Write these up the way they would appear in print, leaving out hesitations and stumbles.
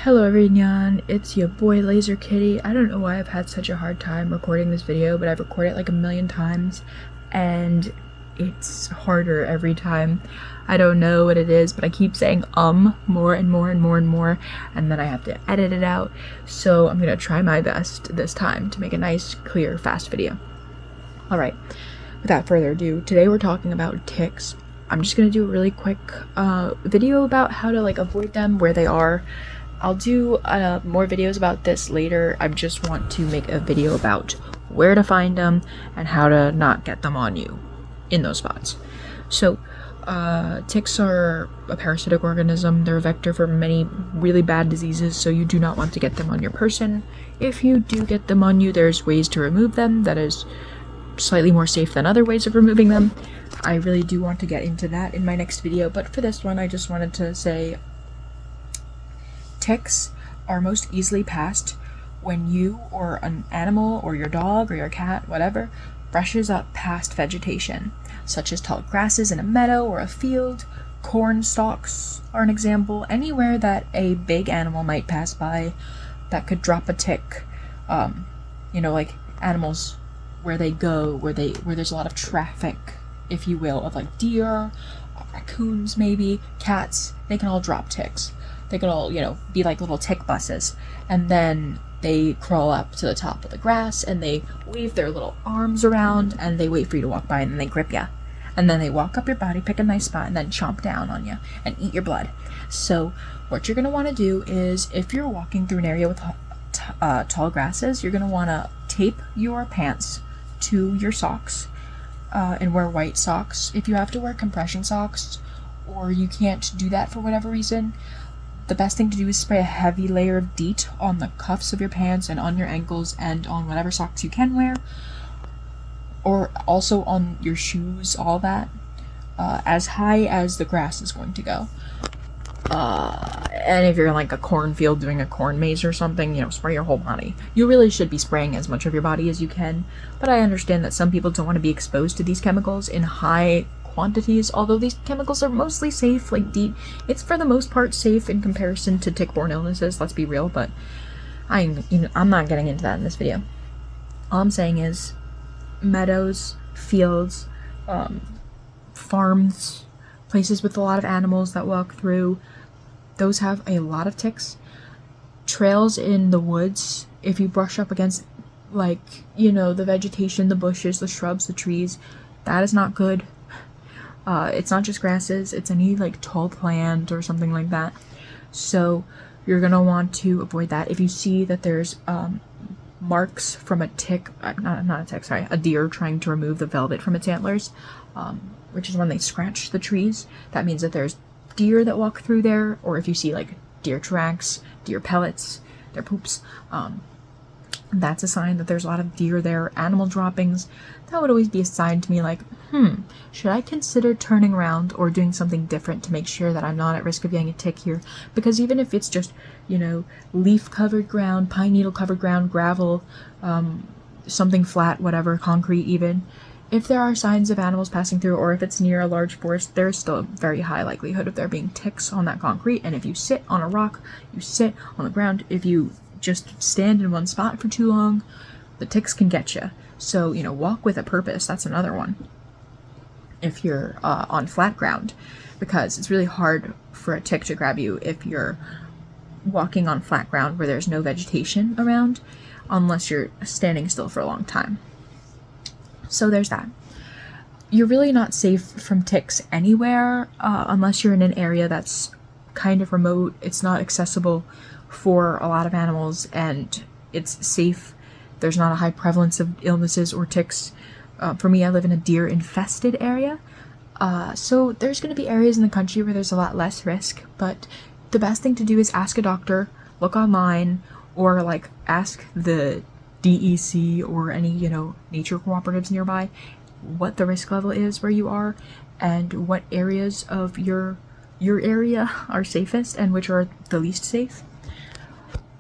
Hello everyone, it's your boy Laser Kitty. I don't know why I've had such a hard time recording this video, but I've recorded it like a million times and it's harder every time. I don't know what it is, but I keep saying more and more and more and more, and then I have to edit it out. So I'm gonna try my best this time to make a nice, clear, fast video. Alright, without further ado, today we're talking about ticks. I'm just gonna do a really quick video about how to avoid them, where they are. I'll do more videos about this later. I just want to make a video about where to find them and how to not get them on you in those spots. So ticks are a parasitic organism. They're a vector for many really bad diseases, so you do not want to get them on your person. If you do get them on you, there's ways to remove them that is slightly more safe than other ways of removing them. I really do want to get into that in my next video, but for this one I just wanted to say ticks are most easily passed when you or an animal or your dog or your cat, whatever, brushes up past vegetation, such as tall grasses in a meadow or a field. Corn stalks are an example. Anywhere that a big animal might pass by that could drop a tick. Like animals where they go, where there's a lot of traffic, if you will, of like deer, raccoons maybe, cats, they can all drop ticks. They can all, be like little tick buses. And then they crawl up to the top of the grass and they wave their little arms around and they wait for you to walk by and then they grip you. And then they walk up your body, pick a nice spot, and then chomp down on you and eat your blood. So what you're going to want to do is, if you're walking through an area with tall grasses, you're going to want to tape your pants to your socks and wear white socks. If you have to wear compression socks or you can't do that for whatever reason, the best thing to do is spray a heavy layer of DEET on the cuffs of your pants and on your ankles and on whatever socks you can wear, or also on your shoes, all that, as high as the grass is going to go. And if you're in like a cornfield doing a corn maze or something, spray your whole body. You really should be spraying as much of your body as you can, but I understand that some people don't want to be exposed to these chemicals in high quantities, although these chemicals are mostly safe. Like DEET, it's for the most part safe in comparison to tick-borne illnesses, let's be real, but I'm not getting into that in this video. All I'm saying is meadows, fields, farms, places with a lot of animals that walk through, those have a lot of ticks. Trails in the woods, if you brush up against the vegetation, the bushes, the shrubs, the trees, that is not good. It's not just grasses, it's any tall plant or something like that. So you're gonna want to avoid that. If you see that there's marks from a tick, a deer trying to remove the velvet from its antlers, which is when they scratch the trees, that means that there's deer that walk through there. Or if you see deer tracks, deer pellets, their poops, that's a sign that there's a lot of deer there. Animal droppings, that would always be a sign to me should I consider turning around or doing something different to make sure that I'm not at risk of getting a tick here? Because even if it's just, leaf covered ground, pine needle covered ground, gravel, something flat, whatever, concrete even, if there are signs of animals passing through, or if it's near a large forest, there's still a very high likelihood of there being ticks on that concrete. And if you sit on a rock, you sit on the ground, if you just stand in one spot for too long, the ticks can get you. So, walk with a purpose. That's another one. If you're on flat ground, because it's really hard for a tick to grab you if you're walking on flat ground where there's no vegetation around, unless you're standing still for a long time. So there's that. You're really not safe from ticks anywhere unless you're in an area that's kind of remote. It's not accessible for a lot of animals and it's safe. There's not a high prevalence of illnesses or ticks. For me, I live in a deer infested area. So there's going to be areas in the country where there's a lot less risk, but the best thing to do is ask a doctor, look online, or ask the DEC or any, nature cooperatives nearby what the risk level is where you are and what areas of your area are safest and which are the least safe.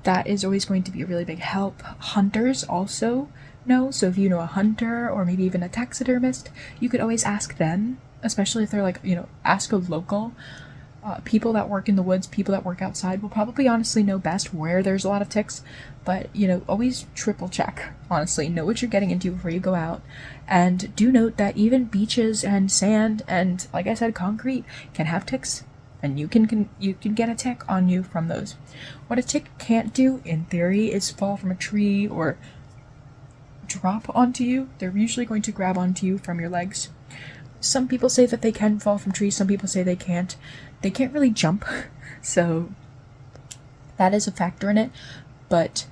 That is always going to be a really big help. Hunters also know, so if you know a hunter or maybe even a taxidermist, you could always ask them, especially if they're ask a local People that work in the woods, people that work outside will probably honestly know best where there's a lot of ticks, but always triple check. Honestly, know what you're getting into before you go out. And do note that even beaches and sand and, like I said, concrete can have ticks, and you can get a tick on you from those. What a tick can't do, in theory, is fall from a tree or drop onto you. They're usually going to grab onto you from your legs. Some people say that they can fall from trees, some people say they can't. They can't really jump, so that is a factor in it, but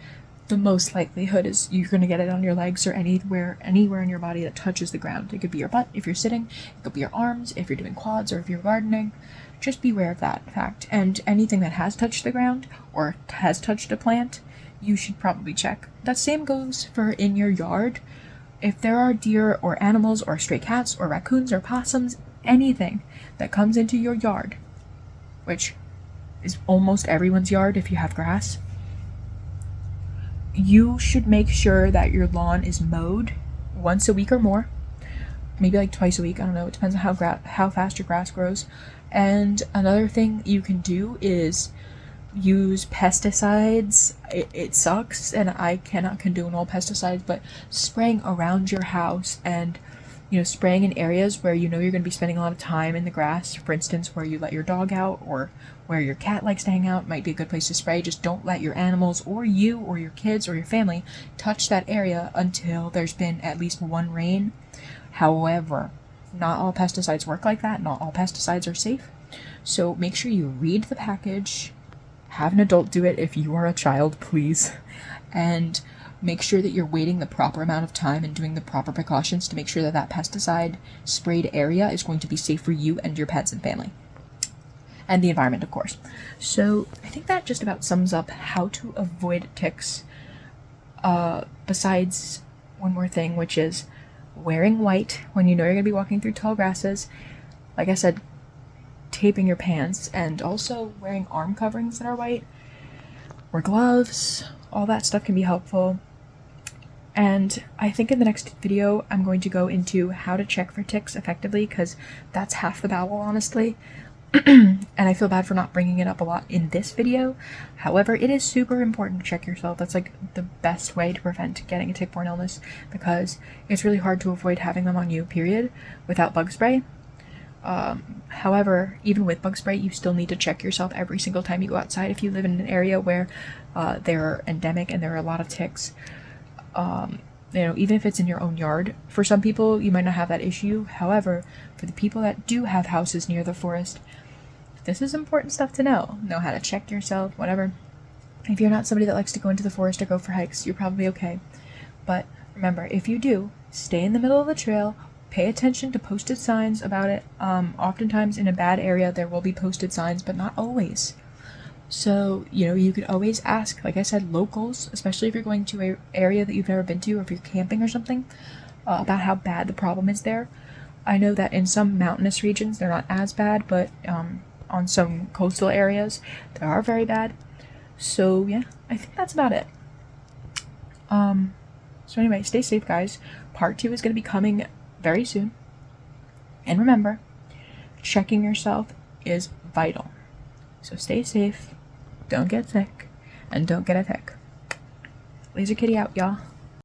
the most likelihood is you're going to get it on your legs or anywhere in your body that touches the ground. It could be your butt if you're sitting, it could be your arms if you're doing quads or if you're gardening. Just beware of that fact. And anything that has touched the ground or has touched a plant, you should probably check. That same goes for in your yard. If there are deer or animals or stray cats or raccoons or possums, anything that comes into your yard, which is almost everyone's yard if you have grass, you should make sure that your lawn is mowed once a week or more, maybe like twice a week. I don't know. It depends on how fast your grass grows. And another thing you can do is use pesticides. It sucks, and I cannot condone all pesticides, but spraying around your house and spraying in areas where you're going to be spending a lot of time in the grass, for instance, where you let your dog out or where your cat likes to hang out, might be a good place to spray. Just don't let your animals or you or your kids or your family touch that area until there's been at least one rain. However, not all pesticides work like that. Not all pesticides are safe. So make sure you read the package. Have an adult do it if you are a child, please. And make sure that you're waiting the proper amount of time and doing the proper precautions to make sure that that pesticide sprayed area is going to be safe for you and your pets and family. And the environment, of course. So I think that just about sums up how to avoid ticks. Besides one more thing, which is wearing white when you know you're going to be walking through tall grasses. Like I said, taping your pants, and also wearing arm coverings that are white, or gloves. All that stuff can be helpful. And I think in the next video I'm going to go into how to check for ticks effectively, because that's half the battle, honestly. And I feel bad for not bringing it up a lot in this video. However, it is super important to check yourself. That's like the best way to prevent getting a tick-borne illness, because it's really hard to avoid having them on you, period, without bug spray. However, even with bug spray, you still need to check yourself every single time you go outside if you live in an area where they're endemic and there are a lot of ticks. Even if it's in your own yard. For some people, you might not have that issue. However, for the people that do have houses near the forest, this is important stuff to know. Know how to check yourself, whatever. If you're not somebody that likes to go into the forest or go for hikes, you're probably okay. But remember, if you do, stay in the middle of the trail. Pay attention to posted signs about it. Oftentimes in a bad area, there will be posted signs, but not always. So, you could always ask, like I said, locals, especially if you're going to an area that you've never been to, or if you're camping or something, about how bad the problem is there. I know that in some mountainous regions, they're not as bad, but on some coastal areas, they are very bad. So, yeah, I think that's about it. So anyway, stay safe, guys. Part 2 is going to be coming very soon. And remember, checking yourself is vital. So stay safe, don't get sick, and don't get a tick. Laser Kitty out, y'all.